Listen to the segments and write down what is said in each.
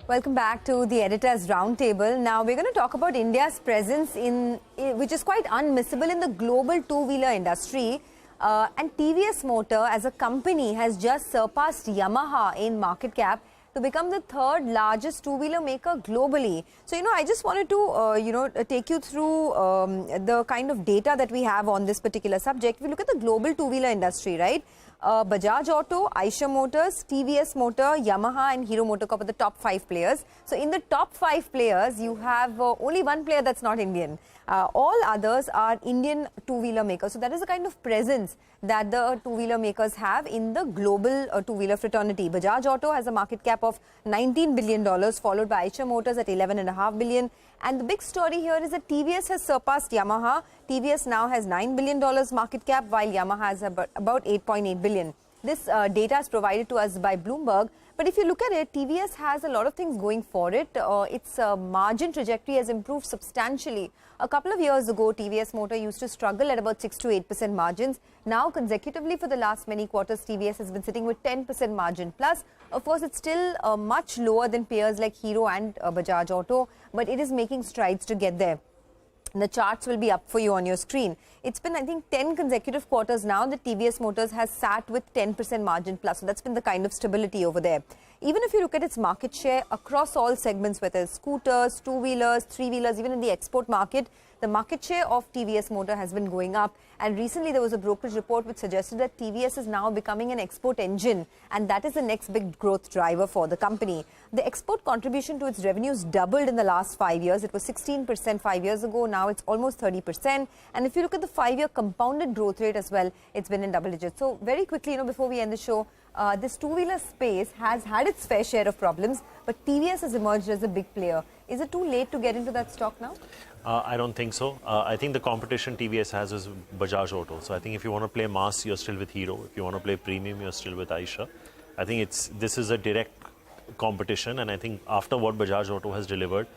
Welcome back to the Editor's Roundtable. Now, we're going to talk about India's presence which is quite unmissable in the global two-wheeler industry. And TVS Motor as a company has just surpassed Yamaha in market cap to become the third largest two-wheeler maker globally. So, I just wanted to, take you through the kind of data that we have on this particular subject. If you look at the global two-wheeler industry, right? Bajaj Auto, Eicher Motors, TVS Motor, Yamaha and Hero MotoCorp are the top 5 players. So in the top 5 players, you have only one player that's not Indian. All others are Indian two-wheeler makers. So that is the kind of presence that the two-wheeler makers have in the global two-wheeler fraternity. Bajaj Auto has a market cap of $19 billion, followed by Eicher Motors at $11.5 billion. And the big story here is that TVS has surpassed Yamaha. TVS now has $9 billion market cap, while Yamaha has about $8.8 billion. This data is provided to us by Bloomberg. But if you look at it, TVS has a lot of things going for it. Its margin trajectory has improved substantially. A couple of years ago, TVS Motor used to struggle at about 6 to 8% margins. Now, consecutively for the last many quarters, TVS has been sitting with 10% margin. Plus, of course, it's still much lower than peers like Hero and Bajaj Auto, but it is making strides to get there. The charts will be up for you on your screen. It's been, I think, 10 consecutive quarters now that TVS Motors has sat with 10% margin plus. So that's been the kind of stability over there. Even if you look at its market share across all segments, whether it's scooters, two-wheelers, three-wheelers, even in the export market, the market share of TVS Motor has been going up. And recently there was a brokerage report which suggested that TVS is now becoming an export engine, and that is the next big growth driver for the company. The export contribution to its revenues doubled in the last 5 years. It was 16% 5 years ago. Now it's almost 30%. And if you look at the 5-year compounded growth rate as well, it's been in double digits. So very quickly, before we end the show, this two-wheeler space has had its fair share of problems, but TVS has emerged as a big player. Is it too late to get into that stock now? I don't think so. I think the competition TVS has is Bajaj Auto. So I think if you want to play mass, you're still with Hero. If you want to play premium, you're still with Eicher. I think this is a direct competition, and I think after what Bajaj Auto has delivered,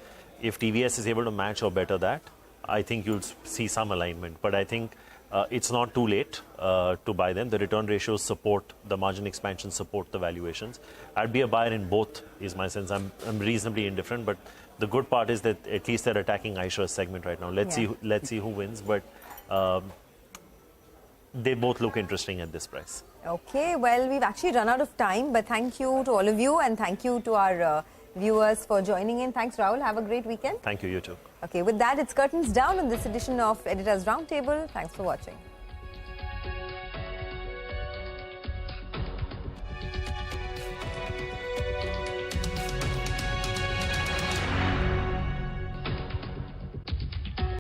if TVS is able to match or better that, I think you'll see some alignment. But I think it's not too late to buy them. The return ratios support, the margin expansion support the valuations. I'd be a buyer in both, is my sense. I'm reasonably indifferent, but the good part is that at least they're attacking Eicher's segment right now. Let's see who wins, but they both look interesting at this price. Okay, well, we've actually run out of time, but thank you to all of you, and thank you to our viewers for joining in. Thanks, Rahul. Have a great weekend. Thank you, you too. Okay, with that, it's curtains down on this edition of Editor's Roundtable. Thanks for watching.